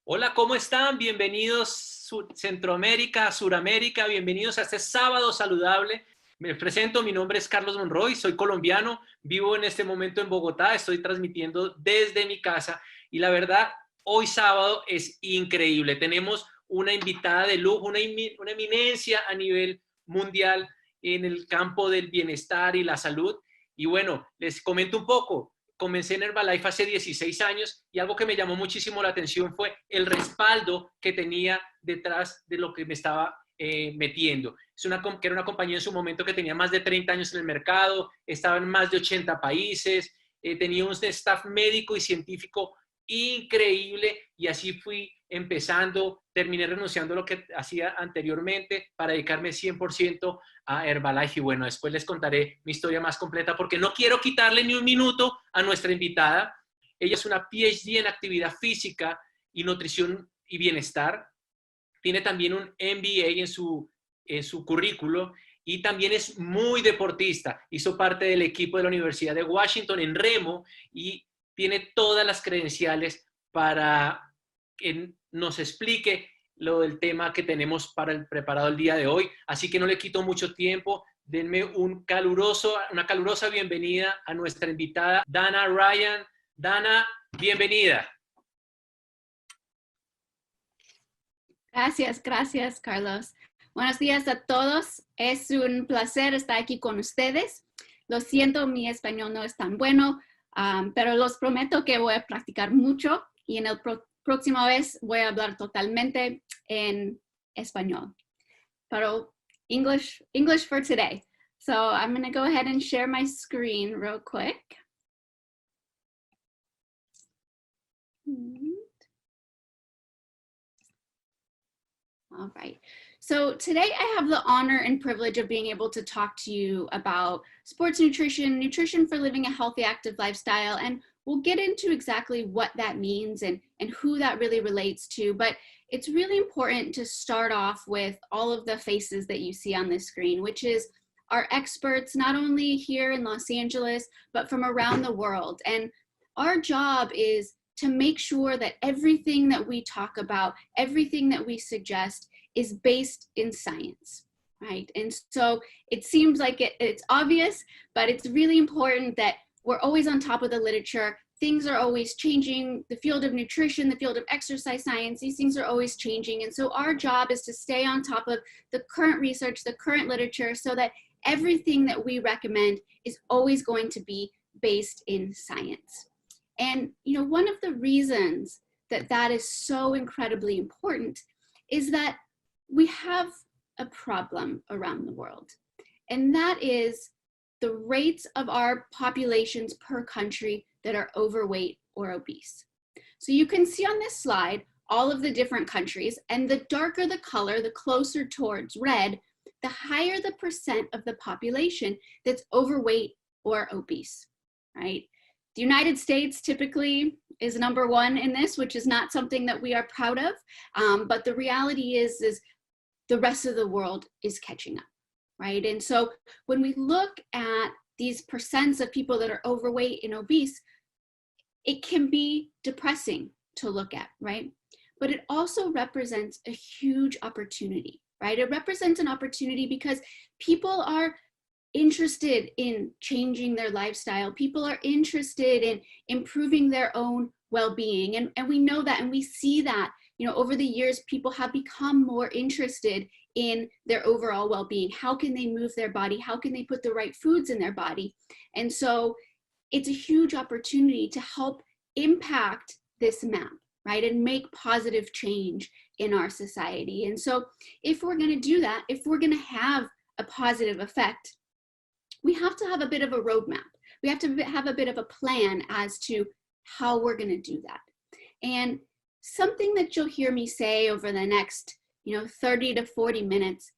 Hola, ¿cómo están? Bienvenidos Centroamérica, Suramérica, bienvenidos a este sábado saludable. Me presento, mi nombre es Carlos Monroy, soy colombiano, vivo en este momento en Bogotá, estoy transmitiendo desde mi casa y la verdad, hoy sábado es increíble. Tenemos una invitada de lujo, una eminencia a nivel mundial en el campo del bienestar y la salud. Y bueno, les comento un poco. Comencé en Herbalife hace 16 años y algo que me llamó muchísimo la atención fue el respaldo que tenía detrás de lo que me estaba metiendo. Que era una compañía en su momento que tenía más de 30 años en el mercado, estaba en más de 80 países, tenía un staff médico y científico increíble y así fui empezando, terminé renunciando a lo que hacía anteriormente para dedicarme 100% a Herbalife y bueno, después les contaré mi historia más completa porque no quiero quitarle ni un minuto a nuestra invitada. Ella es una PhD en actividad física y nutrición y bienestar. Tiene también un MBA en su currículo y también es muy deportista. Hizo parte del equipo de la Universidad de Washington en remo y tiene todas las credenciales para que nos explique lo del tema que tenemos preparado el día de hoy. Así que no le quito mucho tiempo. Denme una calurosa bienvenida a nuestra invitada Dana Ryan. Dana, bienvenida. Gracias, Carlos. Buenos días a todos. Es un placer estar aquí con ustedes. Lo siento, mi español no es tan bueno, pero los prometo que voy a practicar mucho y en el próxima vez voy a hablar totalmente en español. Pero English for today. So I'm going to go ahead and share my screen real quick. All right. So today I have the honor and privilege of being able to talk to you about sports nutrition, nutrition for living a healthy, active lifestyle, and we'll get into exactly what that means and who that really relates to. But it's really important to start off with all of the faces that you see on this screen, which is our experts, not only here in Los Angeles, but from around the world. And our job is to make sure that everything that we talk about, everything that we suggest is based in science, right? And so it seems like it's obvious, but it's really important that we're always on top of the literature. Things are always changing. The field of nutrition, the field of exercise science, these things are always changing. And so our job is to stay on top of the current research, the current literature, so that everything that we recommend is always going to be based in science. And you know, one of the reasons that that is so incredibly important is that we have a problem around the world, and that is the rates of our populations per country that are overweight or obese. So you can see on this slide all of the different countries, and the darker the color, the closer towards red, the higher the percent of the population that's overweight or obese, right? The United States typically is number one in this, which is not something that we are proud of, but the reality is the rest of the world is catching up, right? And so when we look at these percents of people that are overweight and obese, it can be depressing to look at, right? But it also represents a huge opportunity, right? It represents an opportunity because people are interested in changing their lifestyle. People are interested in improving their own well-being. And we know that, and we see that, you know, over the years, people have become more interested in their overall well-being. How can they move their body? How can they put the right foods in their body? And so it's a huge opportunity to help impact this map, right? And make positive change in our society. And so if we're going to do that, if we're going to have a positive effect, we have to have a bit of a roadmap. We have to have a bit of a plan as to how we're going to do that. And something that you'll hear me say over the next, 30 to 40 minutes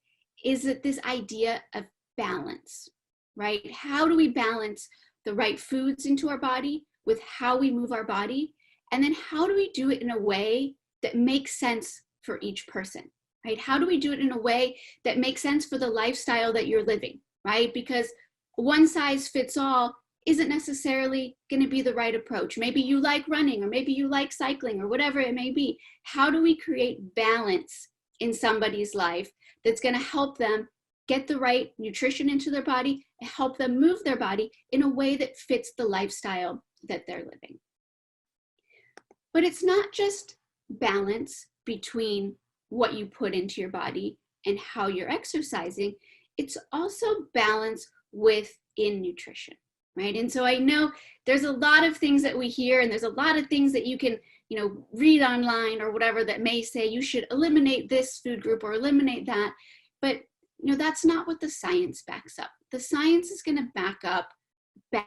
is that this idea of balance, right? How do we balance the right foods into our body with how we move our body? And then how do we do it in a way that makes sense for each person, right? How do we do it in a way that makes sense for the lifestyle that you're living, right? Because one size fits all isn't necessarily going to be the right approach. Maybe you like running, or maybe you like cycling, or whatever it may be. How do we create balance in somebody's life that's going to help them get the right nutrition into their body and help them move their body in a way that fits the lifestyle that they're living? But it's not just balance between what you put into your body and how you're exercising. It's also balance within nutrition, right? And so I know there's a lot of things that we hear, and there's a lot of things that you can, read online or whatever that may say you should eliminate this food group or eliminate that. But, that's not what the science backs up. The science is going to back up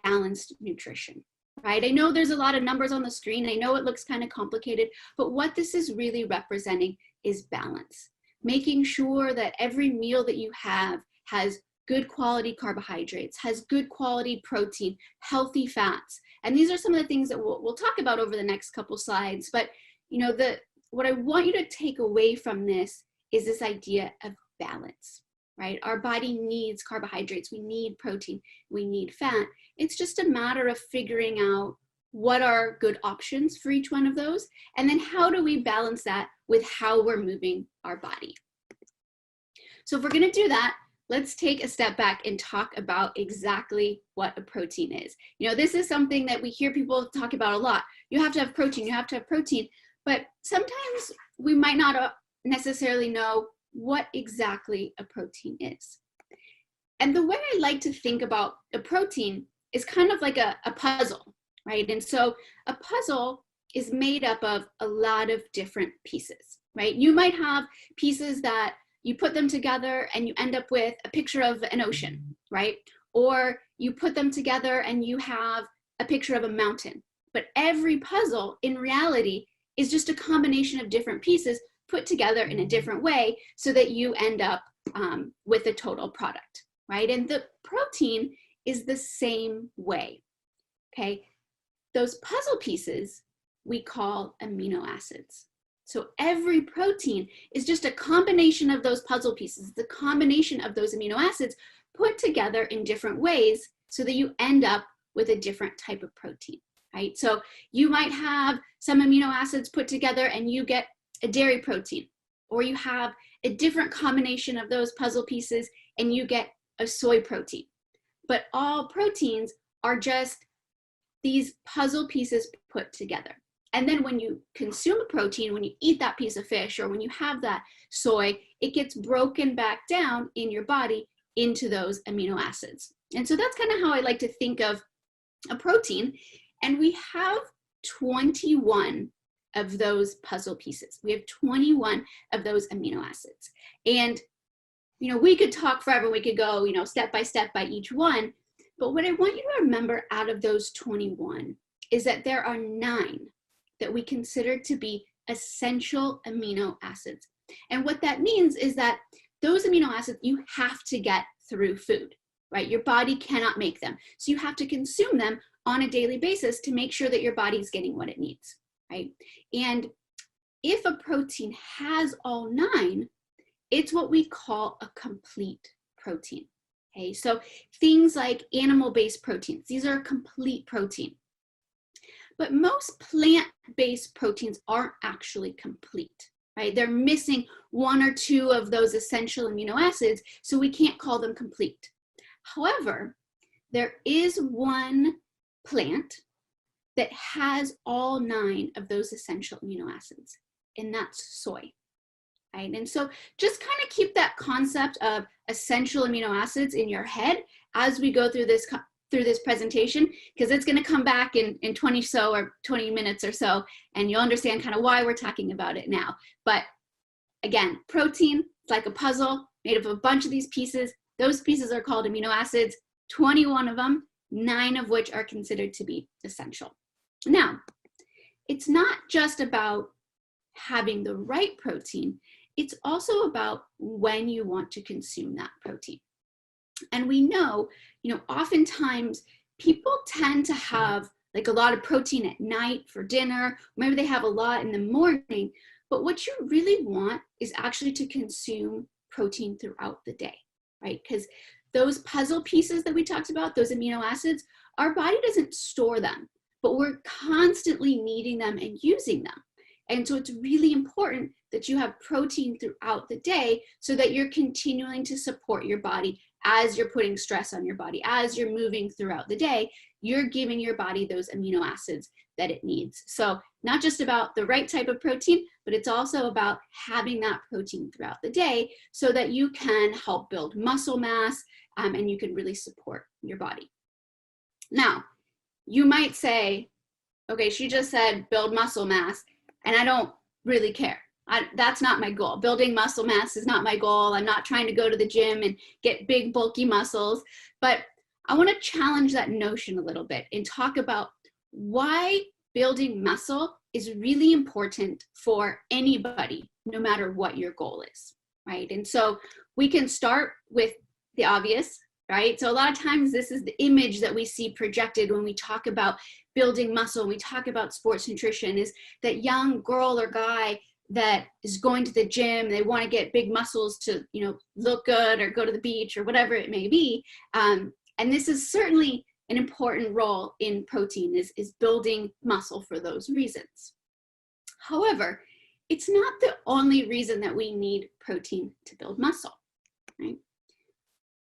balanced nutrition, right? I know there's a lot of numbers on the screen. I know it looks kind of complicated, but what this is really representing is balance. Making sure that every meal that you have has good quality carbohydrates, has good quality protein, healthy fats. And these are some of the things that we'll talk about over the next couple slides. But what I want you to take away from this is this idea of balance, right? Our body needs carbohydrates, we need protein, we need fat. It's just a matter of figuring out what are good options for each one of those, and then how do we balance that with how we're moving our body. So if we're going to do that, let's take a step back and talk about exactly what a protein is. This is something that we hear people talk about a lot. You have to have protein, you have to have protein, but sometimes we might not necessarily know what exactly a protein is. And the way I like to think about a protein is kind of like a puzzle, right? And so a puzzle is made up of a lot of different pieces, right? You might have pieces that you put them together and you end up with a picture of an ocean, right? Or you put them together and you have a picture of a mountain. But every puzzle in reality is just a combination of different pieces put together in a different way so that you end up with a total product, right? And the protein is the same way, okay? Those puzzle pieces we call amino acids. So every protein is just a combination of those puzzle pieces, the combination of those amino acids put together in different ways so that you end up with a different type of protein, right? So you might have some amino acids put together and you get a dairy protein, or you have a different combination of those puzzle pieces and you get a soy protein. But all proteins are just these puzzle pieces put together. And then when you consume a protein, when you eat that piece of fish or when you have that soy, it gets broken back down in your body into those amino acids. And so that's kind of how I like to think of a protein. And we have 21 of those puzzle pieces. We have 21 of those amino acids. And, we could talk forever. We could go, step by each one. But what I want you to remember out of those 21 is that there are 9 that we consider to be essential amino acids. And what that means is that those amino acids you have to get through food, right? Your body cannot make them. So you have to consume them on a daily basis to make sure that your body is getting what it needs, right? And if a protein has all 9, it's what we call a complete protein, okay? So things like animal-based proteins, these are a complete protein. But most plant-based proteins aren't actually complete, right? They're missing 1 or 2 of those essential amino acids, so we can't call them complete. However, there is one plant that has all 9 of those essential amino acids, and that's soy, right? And so just kind of keep that concept of essential amino acids in your head as we go through this presentation, because it's going to come back in 20 minutes or so, and you'll understand kind of why we're talking about it now. But again, protein, it's like a puzzle made of a bunch of these pieces. Those pieces are called amino acids, 21 of them, 9 of which are considered to be essential. Now, it's not just about having the right protein, it's also about when you want to consume that protein. And we know, oftentimes people tend to have like a lot of protein at night for dinner. Maybe they have a lot in the morning, but what you really want is actually to consume protein throughout the day, right? Because those puzzle pieces that we talked about, those amino acids, our body doesn't store them, but we're constantly needing them and using them. And so it's really important that you have protein throughout the day so that you're continuing to support your body as you're putting stress on your body, as you're moving throughout the day, you're giving your body those amino acids that it needs. So not just about the right type of protein, but it's also about having that protein throughout the day so that you can help build muscle mass and you can really support your body. Now, you might say, okay, she just said build muscle mass, and I don't really care. That's not my goal. Building muscle mass is not my goal. I'm not trying to go to the gym and get big, bulky muscles. But I want to challenge that notion a little bit and talk about why building muscle is really important for anybody, no matter what your goal is, right? And so we can start with the obvious, right? So a lot of times this is the image that we see projected when we talk about building muscle, we talk about sports nutrition, is that young girl or guy that is going to the gym, they want to get big muscles to, you know, look good or go to the beach or whatever it may be. And this is certainly an important role in protein, is building muscle for those reasons. However, it's not the only reason that we need protein to build muscle, right?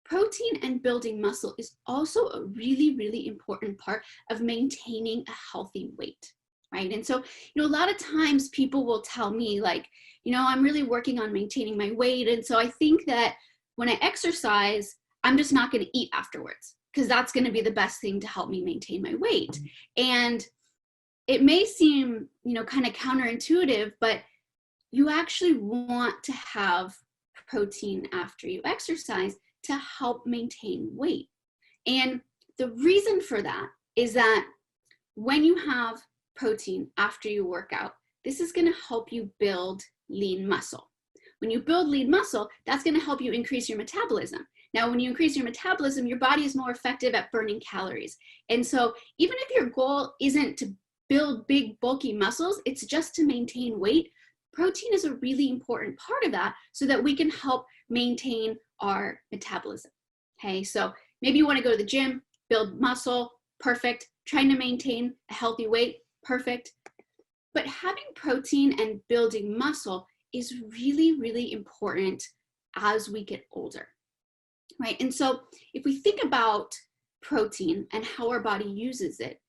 Protein and building muscle is also a really, really important part of maintaining a healthy weight, right? And so, you know, a lot of times people will tell me like, you know, I'm really working on maintaining my weight. And so I think that when I exercise, I'm just not going to eat afterwards because that's going to be the best thing to help me maintain my weight. And it may seem, you know, kind of counterintuitive, but you actually want to have protein after you exercise to help maintain weight. And the reason for that is that when you have protein after you work out, this is going to help you build lean muscle. When you build lean muscle, that's going to help you increase your metabolism. Now, when you increase your metabolism, your body is more effective at burning calories. And so even if your goal isn't to build big, bulky muscles, it's just to maintain weight, protein is a really important part of that so that we can help maintain our metabolism. Okay, so maybe you want to go to the gym, build muscle, perfect. Trying to maintain a healthy weight, perfect. But having protein and building muscle is really, really important as we get older, right? And so if we think about protein and how our body uses it,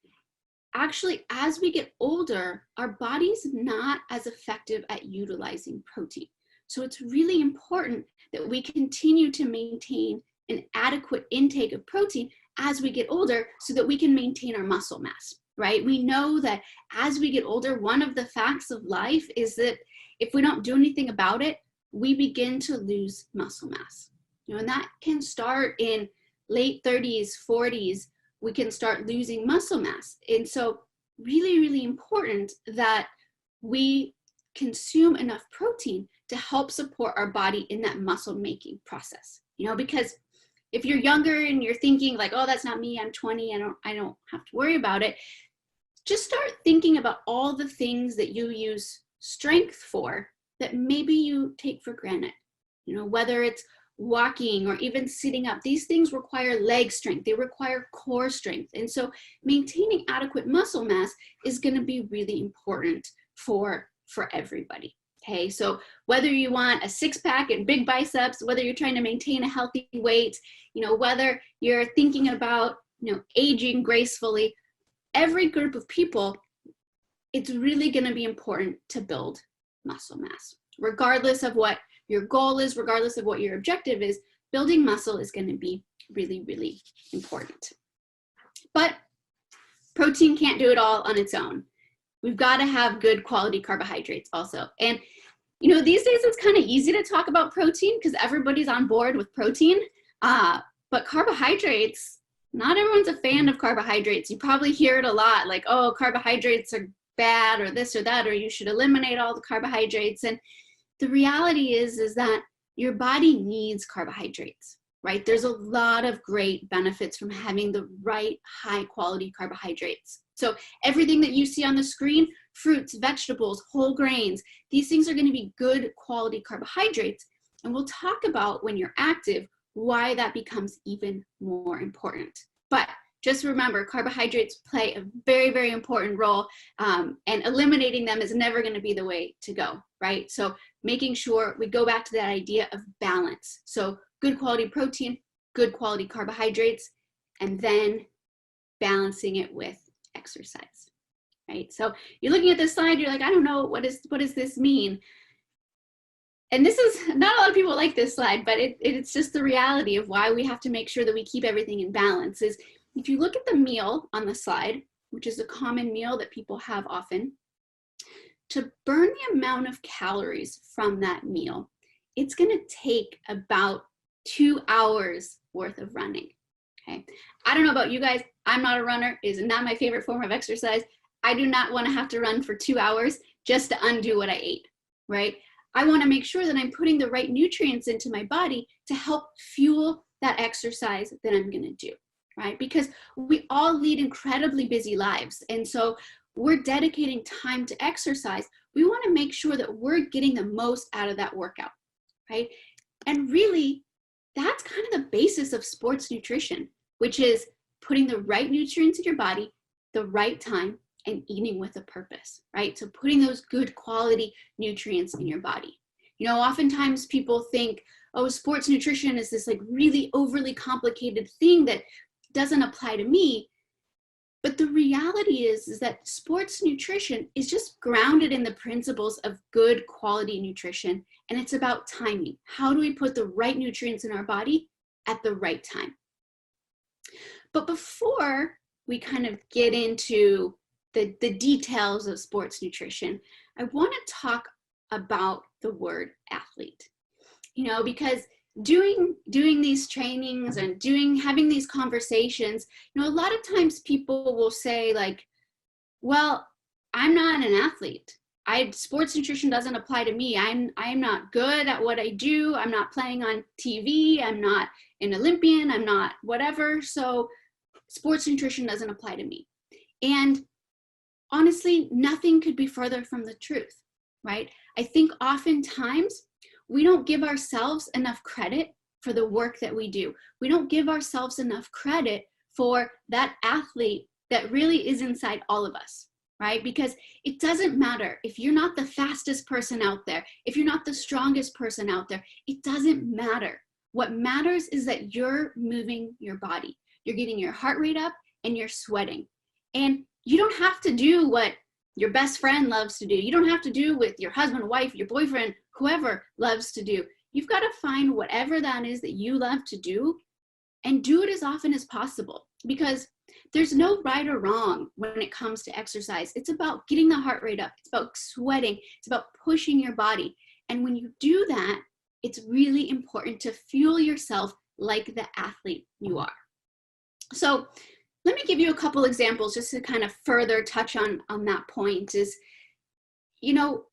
actually, as we get older, our body's not as effective at utilizing protein. So it's really important that we continue to maintain an adequate intake of protein as we get older so that we can maintain our muscle mass, right? We know that as we get older, one of the facts of life is that if we don't do anything about it, we begin to lose muscle mass. You know, and that can start in late 30s, 40s, we can start losing muscle mass. And so really, really important that we consume enough protein to help support our body in that muscle making process. You know, because if you're younger and you're thinking like, oh, that's not me, I'm 20, I don't have to worry about it. Just start thinking about all the things that you use strength for that maybe you take for granted. You know, whether it's walking or even sitting up, these things require leg strength, they require core strength. And so maintaining adequate muscle mass is going to be really important for everybody. Okay, so whether you want a six-pack and big biceps, whether you're trying to maintain a healthy weight, you know, whether you're thinking about, you know, aging gracefully, every group of people, it's really going to be important to build muscle mass. Regardless of what your goal is, regardless of what your objective is, building muscle is going to be really, really important. But protein can't do it all on its own. We've got to have good quality carbohydrates also. And, you know, these days it's kind of easy to talk about protein because everybody's on board with protein. But carbohydrates, not everyone's a fan of carbohydrates. You probably hear it a lot, like, oh, carbohydrates are bad or this or that, or you should eliminate all the carbohydrates. And the reality is that your body needs carbohydrates, right? There's a lot of great benefits from having the right high quality carbohydrates. So everything that you see on the screen, fruits, vegetables, whole grains, these things are going to be good quality carbohydrates. And we'll talk about when you're active, why that becomes even more important. But just remember, carbohydrates play a very, very important role, and eliminating them is never going to be the way to go, right? So making sure we go back to that idea of balance. So good quality protein, good quality carbohydrates, and then balancing it with exercise, right? So you're looking at this slide, you're like, I don't know, what does this mean? And this is, not a lot of people like this slide, but it's just the reality of why we have to make sure that we keep everything in balance. Is if you look at the meal on the slide, which is a common meal that people have often, to burn the amount of calories from that meal, it's going to take about 2 hours worth of running. Okay. I don't know about you guys. I'm not a runner. It is not my favorite form of exercise. I do not want to have to run for 2 hours just to undo what I ate, right? I want to make sure that I'm putting the right nutrients into my body to help fuel that exercise that I'm going to do, right? Because we all lead incredibly busy lives. And so we're dedicating time to exercise. We want to make sure that we're getting the most out of that workout, right? And really, that's kind of the basis of sports nutrition, which is putting the right nutrients in your body, the right time, and eating with a purpose, right? So putting those good quality nutrients in your body. You know, oftentimes people think, oh, sports nutrition is this like really overly complicated thing that doesn't apply to me. But the reality is that sports nutrition is just grounded in the principles of good quality nutrition. And it's about timing. How do we put the right nutrients in our body at the right time? But before we kind of get into the details of sports nutrition, I want to talk about the word athlete. You know, because doing these trainings and having these conversations, you know, a lot of times people will say like, well, I'm not an athlete. Sports nutrition doesn't apply to me. I'm not good at what I do. I'm not playing on TV. I'm not an Olympian. I'm not whatever. So sports nutrition doesn't apply to me. And honestly, nothing could be further from the truth, right? I think oftentimes we don't give ourselves enough credit for the work that we do. We don't give ourselves enough credit for that athlete that really is inside all of us, right? Because it doesn't matter if you're not the fastest person out there, if you're not the strongest person out there, it doesn't matter. What matters is that you're moving your body. You're getting your heart rate up and you're sweating. And you don't have to do what your best friend loves to do. You don't have to do what your husband, wife, your boyfriend, whoever loves to do. You've got to find whatever that is that you love to do and do it as often as possible, because there's no right or wrong when it comes to exercise. It's about getting the heart rate up. It's about sweating. It's about pushing your body. And when you do that, it's really important to fuel yourself like the athlete you are. So let me give you a couple examples just to kind of further touch on that point. Is, you know,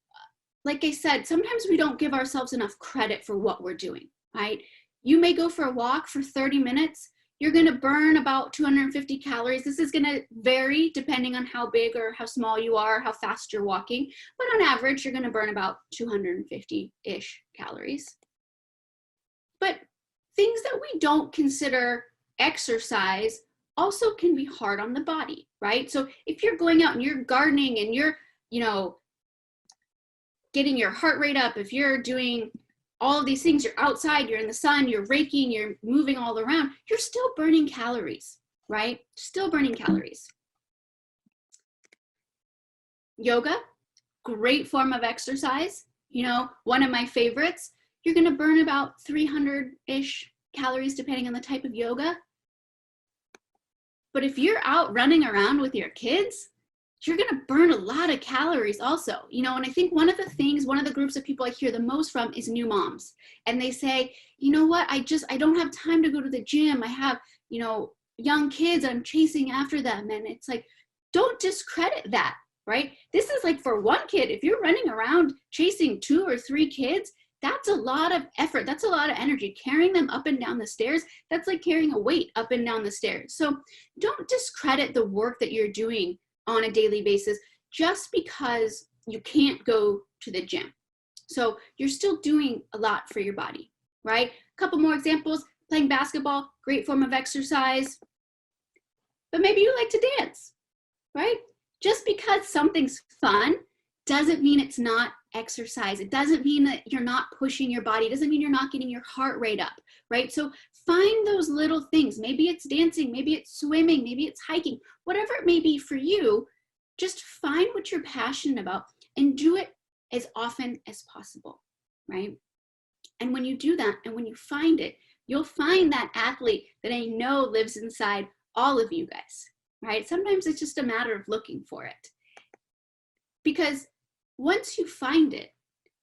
like I said, sometimes we don't give ourselves enough credit for what we're doing, right? You may go for a walk for 30 minutes. You're going to burn about 250 calories. This is going to vary depending on how big or how small you are, how fast you're walking. But on average, you're going to burn about 250-ish calories. But things that we don't consider exercise also can be hard on the body, right? So if you're going out and you're gardening and you're, you know, getting your heart rate up, if you're doing all of these things, you're outside, you're in the sun, you're raking, you're moving all around, you're still burning calories, right? Still burning calories. Yoga, great form of exercise. You know, one of my favorites. You're going to burn about 300-ish calories depending on the type of yoga. But if you're out running around with your kids, you're going to burn a lot of calories also. You know, and I think one of the groups of people I hear the most from is new moms. And they say, you know what, I don't have time to go to the gym. I have, you know, young kids, I'm chasing after them. And it's like, don't discredit that, right? This is like for one kid, if you're running around chasing 2 or 3 kids, that's a lot of effort. That's a lot of energy. Carrying them up and down the stairs, that's like carrying a weight up and down the stairs. So don't discredit the work that you're doing on a daily basis just because you can't go to the gym. So you're still doing a lot for your body, right? A couple more examples. playing basketball, great form of exercise. But maybe you like to dance, right? Just because something's fun doesn't mean it's not exercise. It doesn't mean that you're not pushing your body. It doesn't mean you're not getting your heart rate up, right? So find those little things. Maybe it's dancing, maybe it's swimming, maybe it's hiking, whatever it may be for you. Just find what you're passionate about and do it as often as possible, right? And when you do that and when you find it, you'll find that athlete that I know lives inside all of you guys, right? Sometimes it's just a matter of looking for it. Because once you find it,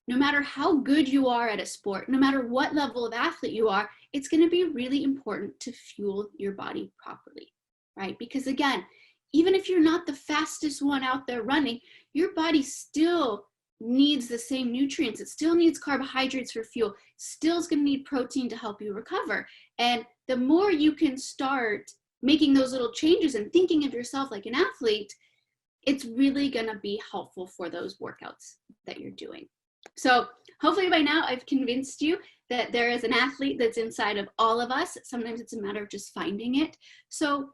no matter how good you are at a sport, no matter what level of athlete you are, it's going to be really important to fuel your body properly, right? Because again, even if you're not the fastest one out there running, your body still needs the same nutrients. It still needs carbohydrates for fuel. Still is going to need protein to help you recover. And the more you can start making those little changes and thinking of yourself like an athlete, it's really going to be helpful for those workouts that you're doing. So hopefully by now I've convinced you that there is an athlete that's inside of all of us. Sometimes it's a matter of just finding it. So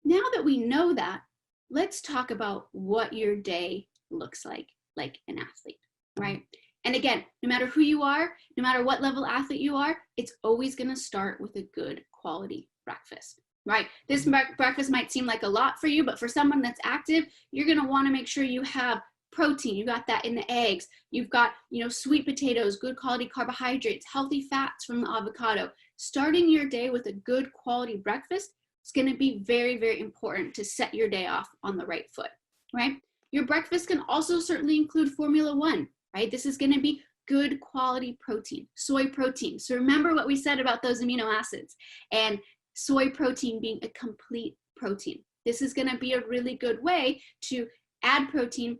now that we know that, let's talk about what your day looks like an athlete, right? And again, no matter who you are, no matter what level athlete you are, it's always going to start with a good quality breakfast, right? This breakfast might seem like a lot for you, but for someone that's active, you're going to want to make sure you have protein. You got that in the eggs. You've got, sweet potatoes, good quality carbohydrates, healthy fats from the avocado. Starting your day with a good quality breakfast is going to be very, very important to set your day off on the right foot, right? Your breakfast can also certainly include Formula One, right? This is going to be good quality protein, soy protein. So remember what we said about those amino acids and soy protein being a complete protein. This is going to be a really good way to add protein,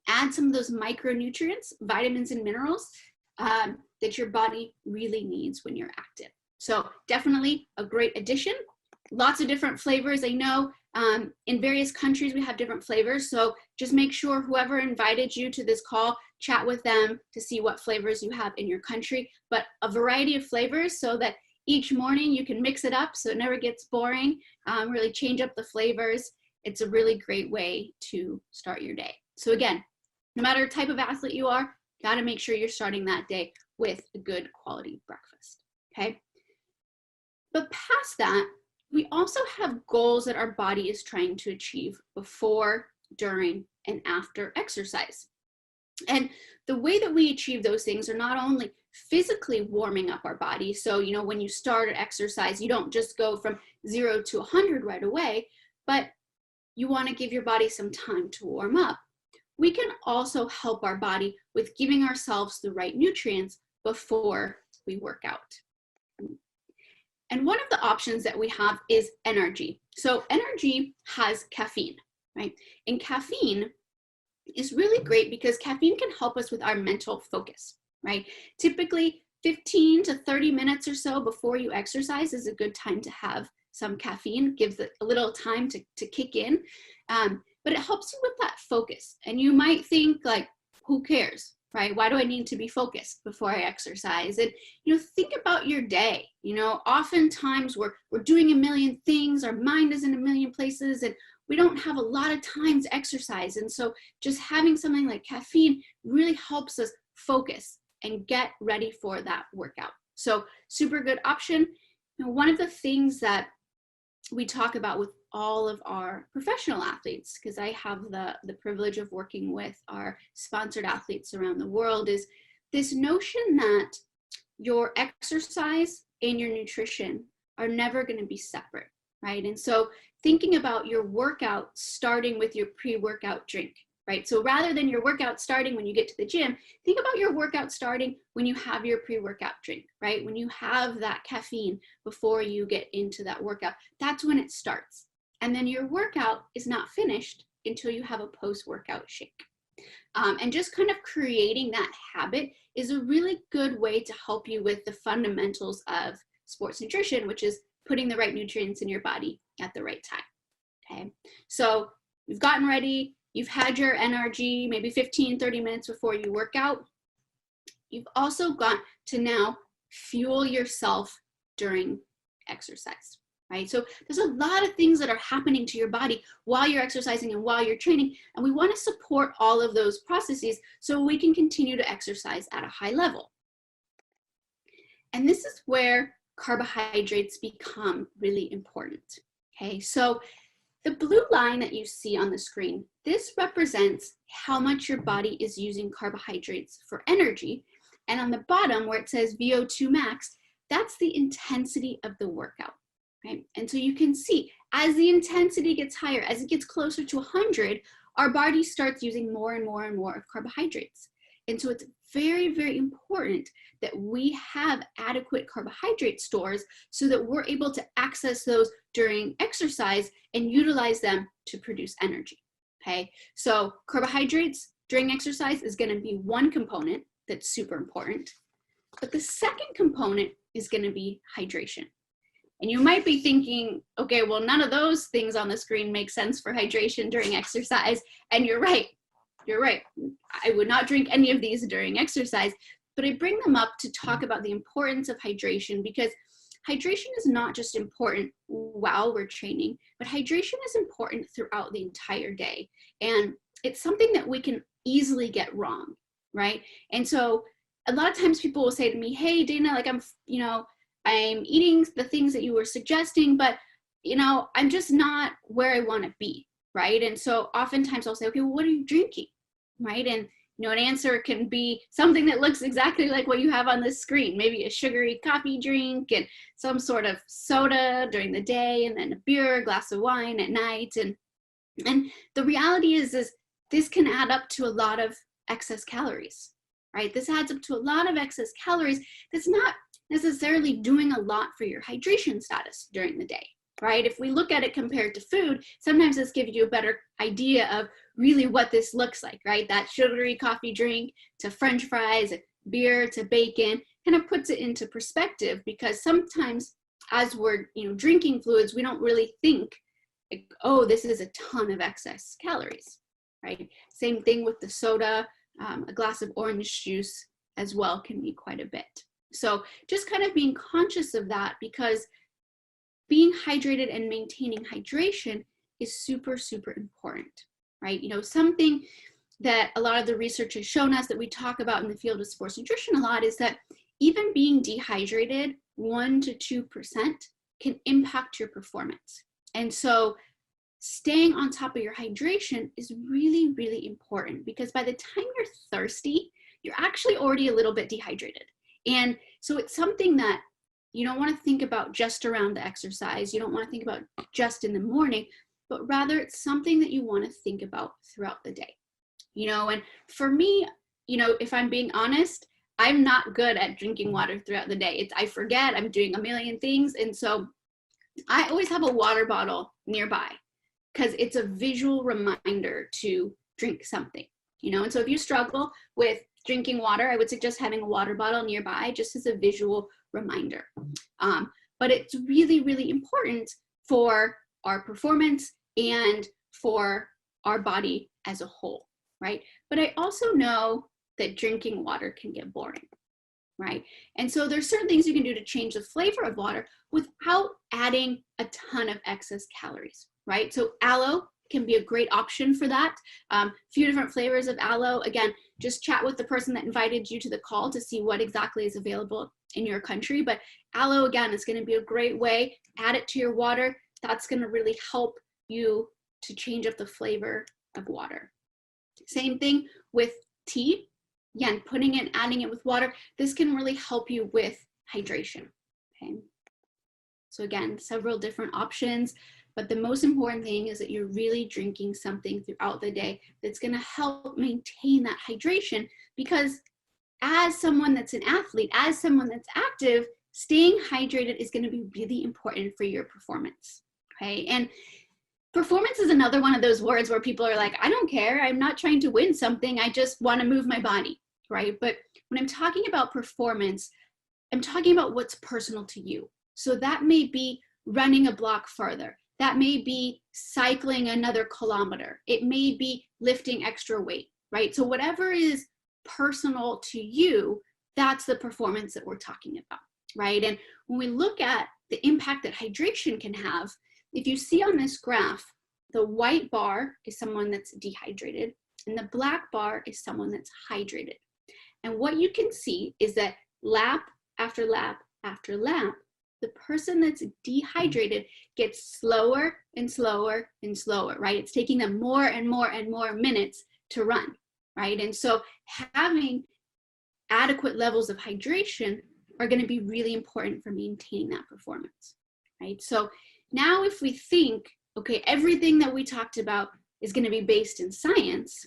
add some of those micronutrients, vitamins and minerals that your body really needs when you're active. So definitely a great addition. Lots of different flavors. I know in various countries we have different flavors. So just make sure whoever invited you to this call, chat with them to see what flavors you have in your country, but a variety of flavors so that each morning you can mix it up so it never gets boring, really change up the flavors. It's a really great way to start your day. So again, no matter type of athlete you are, got to make sure you're starting that day with a good quality breakfast, okay? But past that, we also have goals that our body is trying to achieve before, during, and after exercise. And the way that we achieve those things are not only physically warming up our body. So, when you start an exercise, you don't just go from 0 to 100 right away, but you want to give your body some time to warm up. We can also help our body with giving ourselves the right nutrients before we work out. And one of the options that we have is energy. So energy has caffeine, right? And caffeine is really great because caffeine can help us with our mental focus, right? Typically 15 to 30 minutes or so before you exercise is a good time to have some caffeine, gives it a little time to kick in. But it helps you with that focus. And you might think like, who cares, right? Why do I need to be focused before I exercise? And, think about your day. Oftentimes we're doing a million things. Our mind is in a million places and we don't have a lot of time to exercise. And so just having something like caffeine really helps us focus and get ready for that workout. So super good option. One of the things that we talk about with all of our professional athletes, because I have the privilege of working with our sponsored athletes around the world, is this notion that your exercise and your nutrition are never going to be separate, right? And so thinking about your workout starting with your pre-workout drink, right? So rather than your workout starting when you get to the gym, think about your workout starting when you have your pre-workout drink, right? When you have that caffeine before you get into that workout, that's when it starts. And then your workout is not finished until you have a post-workout shake. And just kind of creating that habit is a really good way to help you with the fundamentals of sports nutrition, which is putting the right nutrients in your body at the right time, okay? So you've gotten ready, you've had your energy, maybe 15, 30 minutes before you work out. You've also got to now fuel yourself during exercise, right? So there's a lot of things that are happening to your body while you're exercising and while you're training, and we want to support all of those processes so we can continue to exercise at a high level. And this is where carbohydrates become really important, okay? So the blue line that you see on the screen, this represents how much your body is using carbohydrates for energy. And on the bottom where it says VO2 max, that's the intensity of the workout, right? And so you can see as the intensity gets higher, as it gets closer to 100, our body starts using more and more and more of carbohydrates. And so it's very, very important that we have adequate carbohydrate stores so that we're able to access those during exercise and utilize them to produce energy, okay? So carbohydrates during exercise is gonna be one component that's super important, but the second component is gonna be hydration. And you might be thinking, okay, well, none of those things on the screen make sense for hydration during exercise, and you're right. You're right. I would not drink any of these during exercise, but I bring them up to talk about the importance of hydration, because hydration is not just important while we're training, but hydration is important throughout the entire day. And it's something that we can easily get wrong, right? And so a lot of times people will say to me, hey, Dana, like I'm eating the things that you were suggesting, but I'm just not where I want to be. Right? And so oftentimes I'll say, okay, well, what are you drinking? Right? And, an answer can be something that looks exactly like what you have on this screen, maybe a sugary coffee drink and some sort of soda during the day, and then a beer, a glass of wine at night. And the reality is this can add up to a lot of excess calories, right? This adds up to a lot of excess calories that's not necessarily doing a lot for your hydration status during the day. Right? If we look at it compared to food, sometimes this gives you a better idea of really what this looks like, right? That sugary coffee drink to French fries, beer to bacon, kind of puts it into perspective, because sometimes as we're, drinking fluids, we don't really think, like, oh, this is a ton of excess calories, right? Same thing with the soda, a glass of orange juice as well can be quite a bit. So just kind of being conscious of that, because being hydrated and maintaining hydration is super, super important, right? Something that a lot of the research has shown us that we talk about in the field of sports nutrition a lot is that even being dehydrated 1% to 2% can impact your performance. And so staying on top of your hydration is really, really important, because by the time you're thirsty, you're actually already a little bit dehydrated. And so it's something that you don't want to think about just around the exercise. You don't want to think about just in the morning, but rather it's something that you want to think about throughout the day. And for me, if I'm being honest, I'm not good at drinking water throughout the day. I forget, I'm doing a million things. And so I always have a water bottle nearby, because it's a visual reminder to drink something, And so if you struggle with drinking water, I would suggest having a water bottle nearby just as a visual reminder. But it's really, really important for our performance and for our body as a whole, right? But I also know that drinking water can get boring, right? And so there's certain things you can do to change the flavor of water without adding a ton of excess calories, right? So aloe can be a great option for that. A few different flavors of aloe. Again, just chat with the person that invited you to the call to see what exactly is available in your country. But aloe, again, is going to be a great way. Add it to your water. That's going to really help you to change up the flavor of water. Same thing with tea. Again, putting it, adding it with water. This can really help you with hydration. Okay. So again, several different options. But the most important thing is that you're really drinking something throughout the day that's going to help maintain that hydration, because as someone that's an athlete, as someone that's active, staying hydrated is going to be really important for your performance. Okay. And performance is another one of those words where people are like, I don't care. I'm not trying to win something. I just want to move my body. Right. But when I'm talking about performance, I'm talking about what's personal to you. So that may be running a block farther. That may be cycling another kilometer. It may be lifting extra weight, right? So whatever is personal to you, that's the performance that we're talking about. right? And when we look at the impact that hydration can have, if you see on this graph, the white bar is someone that's dehydrated, and the black bar is someone that's hydrated. And what you can see is that lap after lap after lap, the person that's dehydrated gets slower and slower and slower, right? It's taking them more and more and more minutes to run, right? And so having adequate levels of hydration are going to be really important for maintaining that performance, right? So now if we think, okay, everything that we talked about is going to be based in science,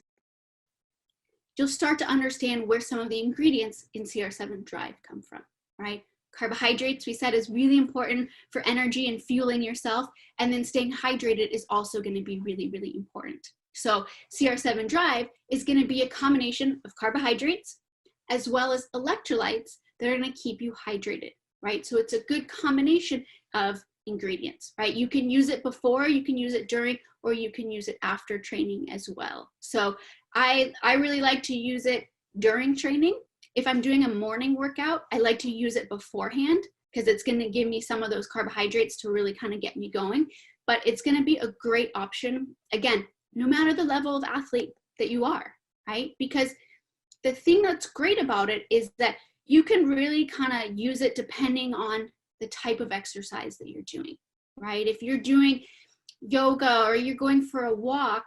you'll start to understand where some of the ingredients in CR7 Drive come from, right? Carbohydrates, we said, is really important for energy and fueling yourself, and then staying hydrated is also going to be really, really important. So CR7 Drive is going to be a combination of carbohydrates as well as electrolytes that are going to keep you hydrated, right? So it's a good combination of ingredients, right? You can use it before, you can use it during, or you can use it after training as well. So I really like to use it during training. If I'm doing a morning workout, I like to use it beforehand because it's going to give me some of those carbohydrates to really kind of get me going. But it's going to be a great option, again, no matter the level of athlete that you are, right? Because the thing that's great about it is that you can really kind of use it depending on the type of exercise that you're doing, right? If you're doing yoga or you're going for a walk,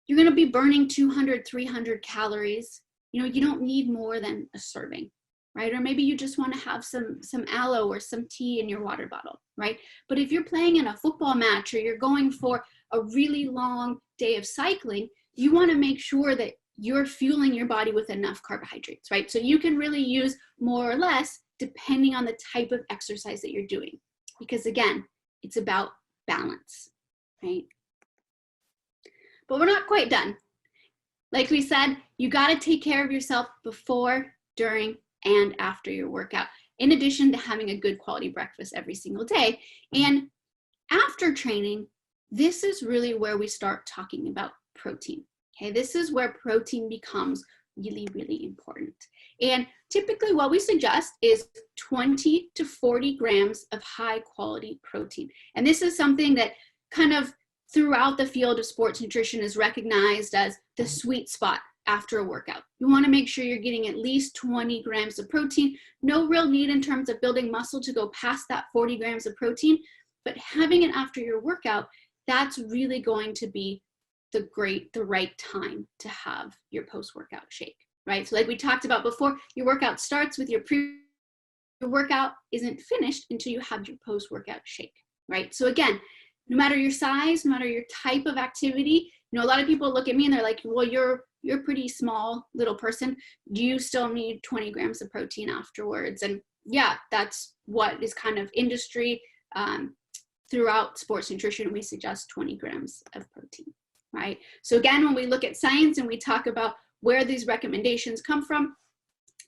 you're going to be burning 200, 300 calories. You know, you don't need more than a serving, right? Or maybe you just want to have some aloe or some tea in your water bottle, right? But if you're playing in a football match or you're going for a really long day of cycling, you want to make sure that you're fueling your body with enough carbohydrates, right? So you can really use more or less depending on the type of exercise that you're doing. Because again, it's about balance, right? But we're not quite done. Like we said, you got to take care of yourself before, during, and after your workout, in addition to having a good quality breakfast every single day. And after training, this is really where we start talking about protein. Okay, this is where protein becomes really, really important. And typically what we suggest is 20 to 40 grams of high quality protein. And this is something that kind of throughout the field of sports nutrition is recognized as the sweet spot after a workout. You want to make sure you're getting at least 20 grams of protein. No real need in terms of building muscle to go past that 40 grams of protein, but having it after your workout, that's really going to be the right time to have your post-workout shake, right? So like we talked about before, your workout starts with your workout isn't finished until you have your post-workout shake, right? So again, no matter your size, no matter your type of activity, you know, a lot of people look at me and they're like, well, you're a pretty small little person. Do you still need 20 grams of protein afterwards? And yeah, that's what is kind of industry throughout sports nutrition. We suggest 20 grams of protein, right? So again, when we look at science and we talk about where these recommendations come from,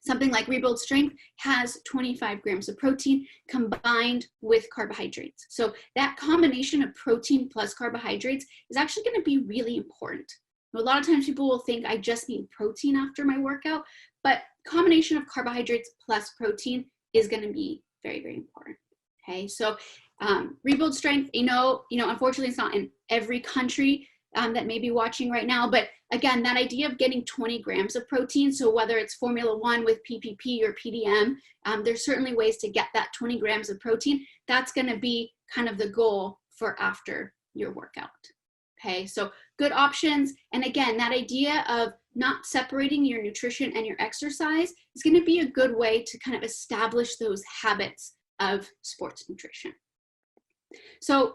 something like Rebuild Strength has 25 grams of protein combined with carbohydrates. So that combination of protein plus carbohydrates is actually going to be really important. A lot of times people will think I just need protein after my workout, but combination of carbohydrates plus protein is going to be very, very important. Okay, so Rebuild Strength, you know, unfortunately it's not in every country that may be watching right now, but again, that idea of getting 20 grams of protein, so whether it's Formula 1 with PPP or PDM, there's certainly ways to get that 20 grams of protein. That's going to be kind of the goal for after your workout. Okay, so good options. And again, that idea of not separating your nutrition and your exercise is going to be a good way to kind of establish those habits of sports nutrition. So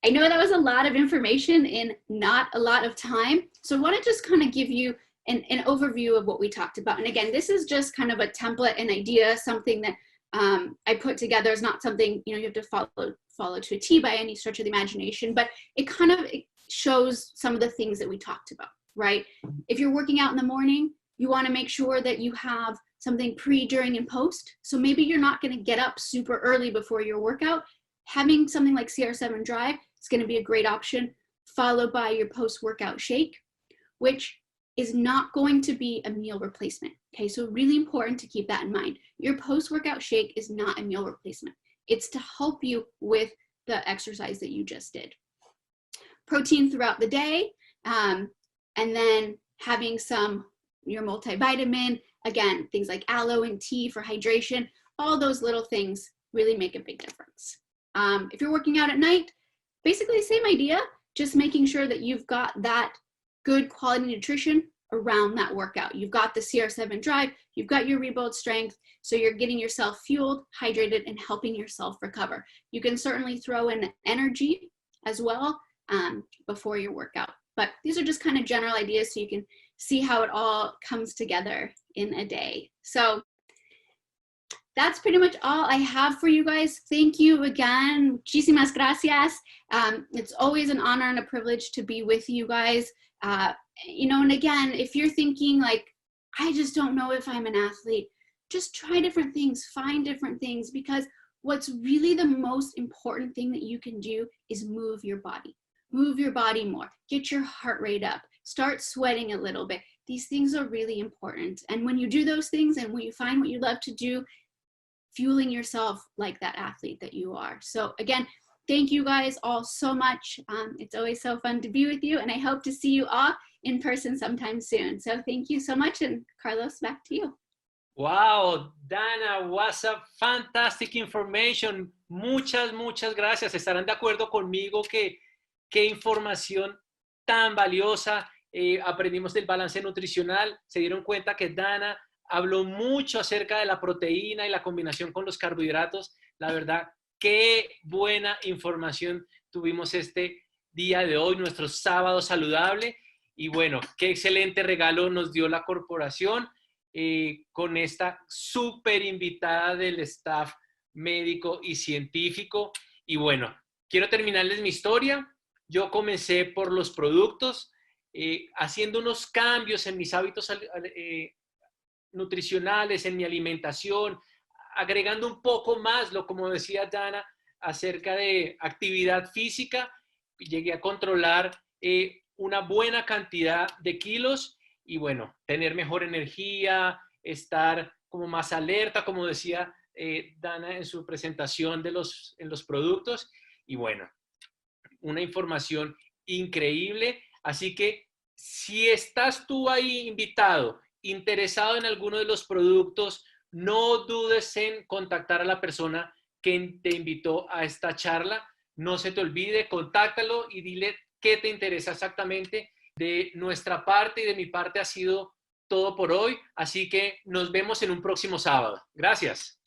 I know that was a lot of information in not a lot of time. So I want to just kind of give you an overview of what we talked about. And again, this is just kind of a template, an idea, something that I put together. Is not something, you know, you have to follow to a T by any stretch of the imagination, but it kind of shows some of the things that we talked about, right? If you're working out in the morning, you want to make sure that you have something pre, during, and post. So maybe you're not going to get up super early before your workout. Having something like CR7 Drive is going to be a great option, followed by your post-workout shake, which is not going to be a meal replacement. Okay, so really important to keep that in mind. Your post-workout shake is not a meal replacement. It's to help you with the exercise that you just did. Protein throughout the day, and then having your multivitamin, again, things like aloe and tea for hydration, all those little things really make a big difference. If you're working out at night, basically same idea, just making sure that you've got that good quality nutrition around that workout. You've got the CR7 drive, you've got your rebuild strength, so you're getting yourself fueled, hydrated, and helping yourself recover. You can certainly throw in energy as well before your workout. But these are just kind of general ideas so you can see how it all comes together in a day. So that's pretty much all I have for you guys. Thank you again. Muchísimas gracias. It's always an honor and a privilege to be with you guys. And again, if you're thinking like, I just don't know if I'm an athlete, just try different things, find different things, because what's really the most important thing that you can do is move your body. Move your body more, get your heart rate up, start sweating a little bit. These things are really important. And when you do those things and when you find what you love to do, fueling yourself like that athlete that you are. So again, thank you guys all so much. It's always so fun to be with you, and I hope to see you all in person sometime soon. So thank you so much, and Carlos, back to you. Wow, Dana, was a fantastic information. Muchas gracias. Estarán de acuerdo conmigo que qué información tan valiosa. Aprendimos del balance nutricional. Se dieron cuenta que Dana habló mucho acerca de la proteína y la combinación con los carbohidratos. La verdad, qué buena información tuvimos este día de hoy, nuestro sábado saludable. Y bueno, qué excelente regalo nos dio la corporación con esta súper invitada del staff médico y científico. Y bueno, quiero terminarles mi historia. Yo comencé por los productos, haciendo unos cambios en mis hábitos nutricionales, en mi alimentación, agregando un poco más, como decía Dana, acerca de actividad física. Llegué a controlar una buena cantidad de kilos y bueno, tener mejor energía, estar como más alerta, como decía Dana en su presentación en los productos. Y bueno, una información increíble. Así que si estás tú ahí invitado, interesado en alguno de los productos, no dudes en contactar a la persona que te invitó a esta charla. No se te olvide, contáctalo y dile qué te interesa exactamente. De nuestra parte y de mi parte ha sido todo por hoy. Así que nos vemos en un próximo sábado. Gracias.